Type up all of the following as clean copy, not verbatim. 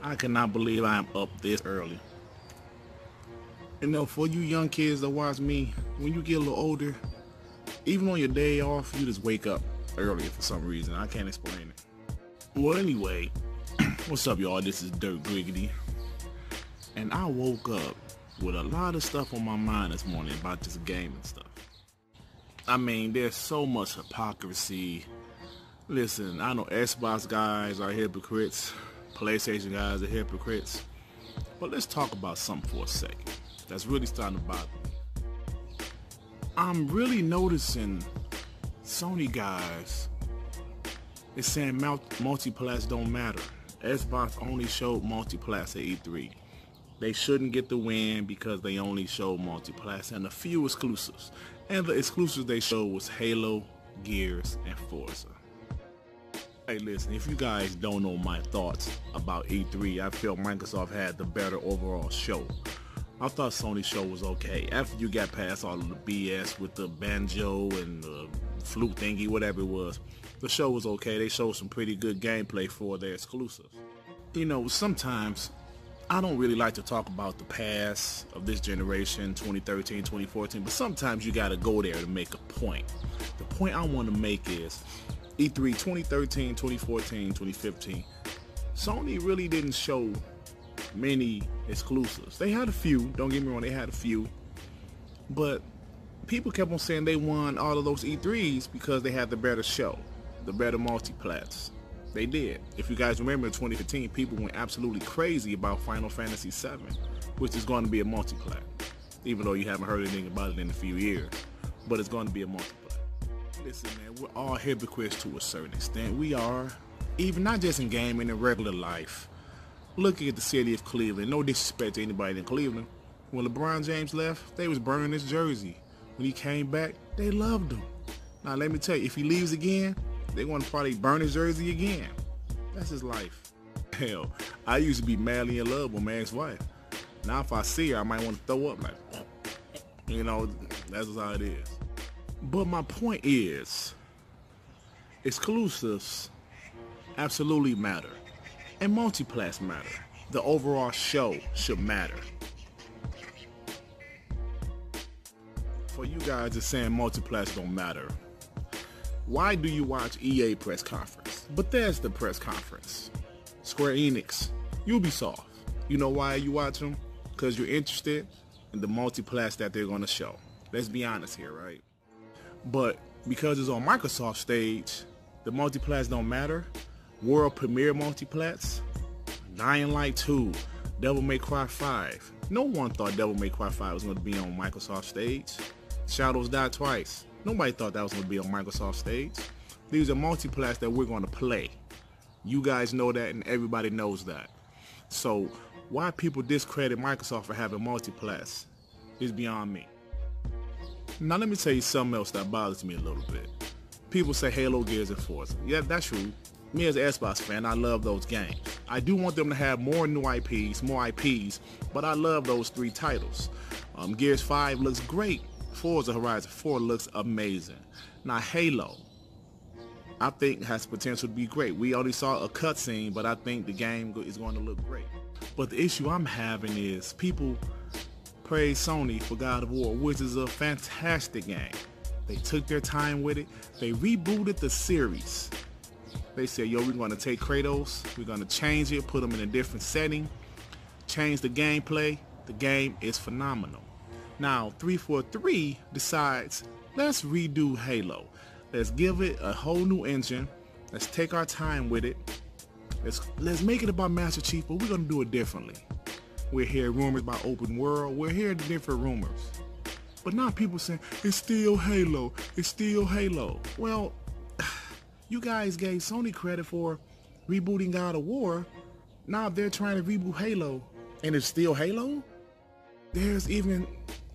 I cannot believe I am up this early. You know, for you young kids that watch me, when you get a little older, even on your day off, you just wake up earlier for some reason. I can't explain it. Well, anyway, what's up, y'all? This is Dirt Griggity. And I woke up with a lot of stuff on my mind this morning about this game and stuff. I mean, there's so much hypocrisy. Listen, I know Xbox guys are hypocrites, PlayStation guys are hypocrites, but let's talk about something for a second that's really starting to bother me. I'm really noticing Sony guys is saying multiplats don't matter. Xbox only showed multiplats at E3. They shouldn't get the win because they only showed multiplats and a few exclusives. And the exclusives they showed was Halo, Gears, and Forza. Hey, listen, if you guys don't know my thoughts about E3, I feel Microsoft had the better overall show. I thought Sony's show was okay. After you got past all of the BS with the banjo and the flute thingy, whatever it was, the show was okay. They showed some pretty good gameplay for their exclusives. You know, sometimes I don't really like to talk about the past of this generation, 2013, 2014, but sometimes you gotta go there to make a point. The point I want to make is E3 2013, 2014, 2015, Sony really didn't show many exclusives. They had a few, don't get me wrong, they had a few, but people kept on saying they won all of those E3s because they had the better show, the better multiplats. They did. If you guys remember in 2015, people went absolutely crazy about Final Fantasy VII, which is going to be a multiplat, even though you haven't heard anything about it in a few years, but it's going to be a multiplat. Listen, man, we're all hypocrites to a certain extent. We are, even not just in gaming, in regular life. Looking at the city of Cleveland, no disrespect to anybody in Cleveland. When LeBron James left, they was burning his jersey. When he came back, they loved him. Now let me tell you, if he leaves again, they're going to probably burn his jersey again. That's his life. Hell, I used to be madly in love with my ex-wife. Now if I see her, I might want to throw up like, you know, that's just how it is. But my point is, exclusives absolutely matter. And multiplats matter. The overall show should matter. For you guys that's saying multiplats don't matter, why do you watch EA press conference, Bethesda press conference, Square Enix, Ubisoft? You know why you watch them? Because you're interested in the multiplats that they're going to show. Let's be honest here, right? But because it's on Microsoft stage, the multiplats don't matter. World premiere multiplats, Dying Light 2, Devil May Cry 5. No one thought Devil May Cry 5 was going to be on Microsoft stage. Shadows Die Twice. Nobody thought that was going to be on Microsoft stage. These are multiplats that we're going to play. You guys know that and everybody knows that. So why people discredit Microsoft for having multiplats is beyond me. Now let me tell you something else that bothers me a little bit. People say Halo, Gears, and Forza. Yeah, that's true. Me as an Xbox fan, I love those games. I do want them to have more new IPs, but I love those three titles. Gears 5 looks great. Forza Horizon 4 looks amazing. Now Halo, I think has potential to be great. We only saw a cutscene, but I think the game is going to look great. But the issue I'm having is people praise Sony for God of War, which is a fantastic game. They took their time with it. They rebooted the series. They said, yo, we're going to take Kratos, we're going to change it, put him in a different setting, change the gameplay. The game is phenomenal. Now, 343 decides, let's redo Halo. Let's give it a whole new engine. Let's take our time with it. Let's make it about Master Chief, but we're going to do it differently. We're hearing rumors about open world. We're hearing different rumors. But now people saying, it's still Halo. It's still Halo. Well, you guys gave Sony credit for rebooting God of War. Now they're trying to reboot Halo, and it's still Halo? There's even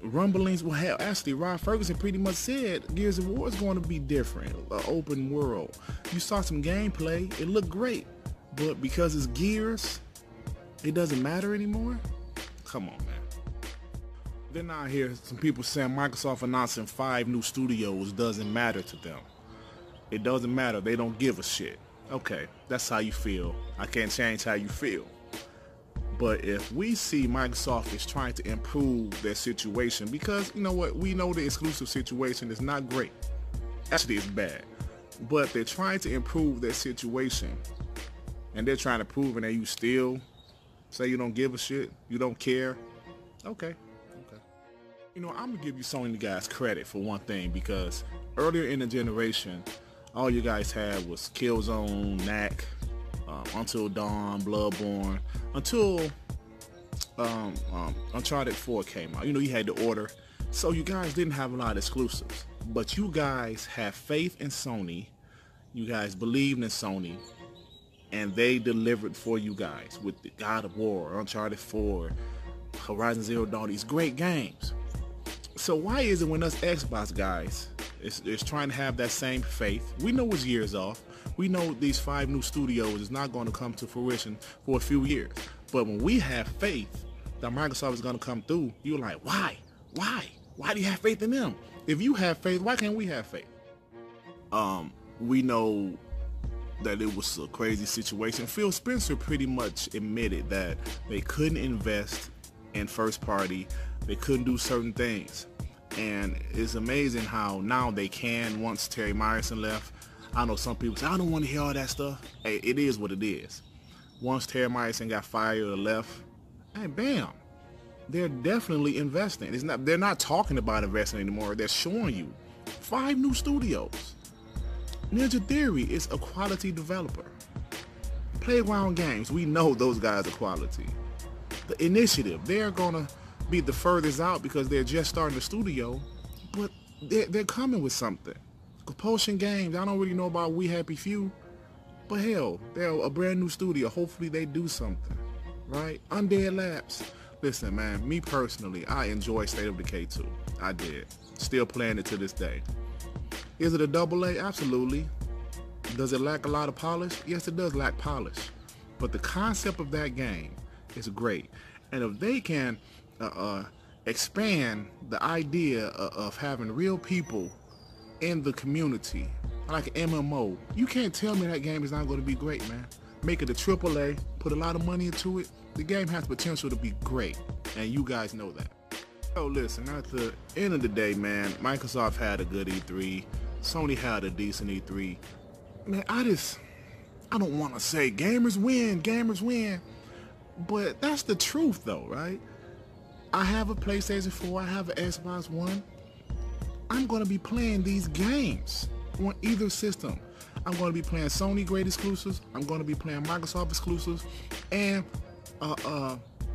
rumblings. Well, hell, actually, Rod Ferguson pretty much said Gears of War is going to be different, an open world. You saw some gameplay. It looked great. But because it's Gears, it doesn't matter anymore? Come on, man. Then I hear some people saying Microsoft announcing 5 new studios doesn't matter to them. It doesn't matter. They don't give a shit. Okay, that's how you feel. I can't change how you feel. But if we see Microsoft is trying to improve their situation, because you know what, we know the exclusive situation is not great. Actually, it's bad. But they're trying to improve their situation, and they're trying to prove that you still say you don't give a shit, you don't care. Okay. You know, I'm gonna give you Sony guys credit for one thing, because earlier in the generation, all you guys had was Killzone, Knack, Until Dawn, Bloodborne, until Uncharted 4 came out. You know, you had the Order. So you guys didn't have a lot of exclusives. But you guys have faith in Sony. You guys believed in Sony. And they delivered for you guys with the God of War, Uncharted 4, Horizon Zero Dawn, these great games. So why is it when us Xbox guys is trying to have that same faith? We know it's years off. We know these 5 new studios is not going to come to fruition for a few years. But when we have faith that Microsoft is going to come through, you're like, why? Why do you have faith in them? If you have faith, why can't we have faith? We know that it was a crazy situation. Phil Spencer pretty much admitted that they couldn't invest in first party. They couldn't do certain things. And it's amazing how now they can once Terry Myerson left. I know some people say, I don't want to hear all that stuff. Hey, it is what it is. Once Terry Myerson got fired or left, hey, bam. They're definitely investing. They're not talking about investing anymore. They're showing you 5 new studios. Ninja Theory is a quality developer. Playground Games, we know those guys are quality. The Initiative, they're gonna be the furthest out because they're just starting the studio, but they're coming with something. Compulsion Games, I don't really know about We Happy Few, but hell, they're a brand new studio. Hopefully they do something, right? Undead Labs. Listen, man, me personally, I enjoy State of Decay 2. I did. Still playing it to this day. Is it a AA? Absolutely. Does it lack a lot of polish? Yes, it does lack polish. But the concept of that game is great. And if they can expand the idea of having real people in the community, like an MMO, you can't tell me that game is not going to be great, man. Make it a AAA, put a lot of money into it. The game has potential to be great, and you guys know that. So listen, at the end of the day, man, Microsoft had a good E3. Sony had a decent E3. Man, I don't want to say gamers win, but that's the truth though, right? I have a PlayStation 4, I have an Xbox One. I'm going to be playing these games on either system. I'm going to be playing Sony great exclusives. I'm going to be playing Microsoft exclusives and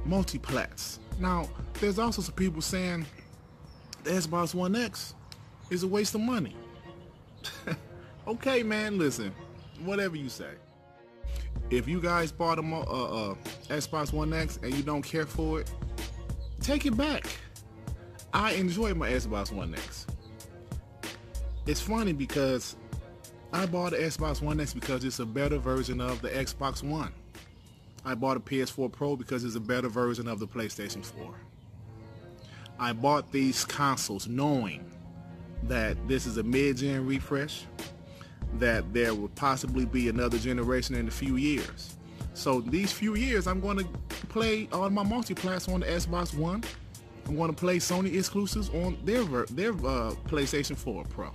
multiplats. Now, there's also some people saying the Xbox One X is a waste of money. Okay, man, listen, whatever you say. If you guys bought a Xbox One X and you don't care for it, take it back. I enjoy my Xbox One X. It's funny because I bought the Xbox One X because it's a better version of the Xbox One. I bought a PS4 Pro because it's a better version of the PlayStation 4. I bought these consoles knowing that this is a mid-gen refresh, that there will possibly be another generation in a few years. So these few years, I'm going to play all my multiplats on the Xbox One. I'm going to play Sony exclusives on their PlayStation 4 Pro.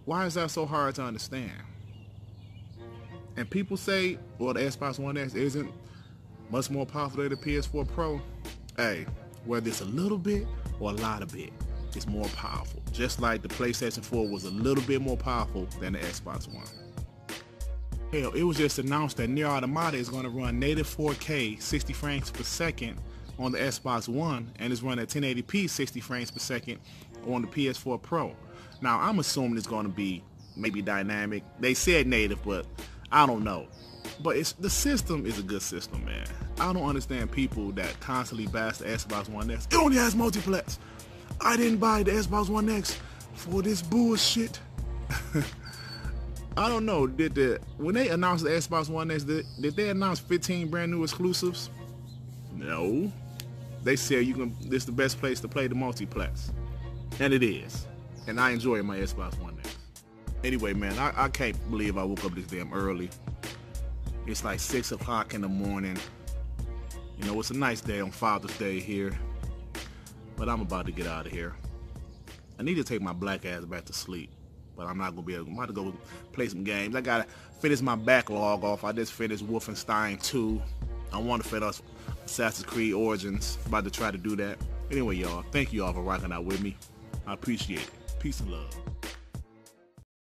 Why is that so hard to understand? And people say, well, the Xbox One X isn't much more powerful than the PS4 Pro. Hey, whether it's a little bit or a lot of bit, it's more powerful. Just like the PlayStation 4 was a little bit more powerful than the Xbox One. Hell, it was just announced that Nier Automata is going to run native 4K 60 frames per second on the Xbox One, and it's running at 1080p 60 frames per second on the PS4 Pro. Now, I'm assuming it's going to be maybe dynamic. They said native, but I don't know. But the system is a good system, man. I don't understand people that constantly bash the Xbox One X. It only has multiplats. I didn't buy the Xbox One X for this bullshit. I don't know. When they announced the Xbox One X, did they announce 15 brand new exclusives? No. They said this is the best place to play the multiplats. And it is. And I enjoy my Xbox One X. Anyway, man, I can't believe I woke up this damn early. It's like 6 o'clock in the morning. You know, it's a nice day on Father's Day here, but I'm about to get out of here. I need to take my black ass back to sleep, but I'm not gonna be able. I'm about to go play some games. I gotta finish my backlog off. I just finished Wolfenstein 2. I want to finish Assassin's Creed Origins. About to try to do that. Anyway, y'all, thank you all for rocking out with me. I appreciate it. Peace and love.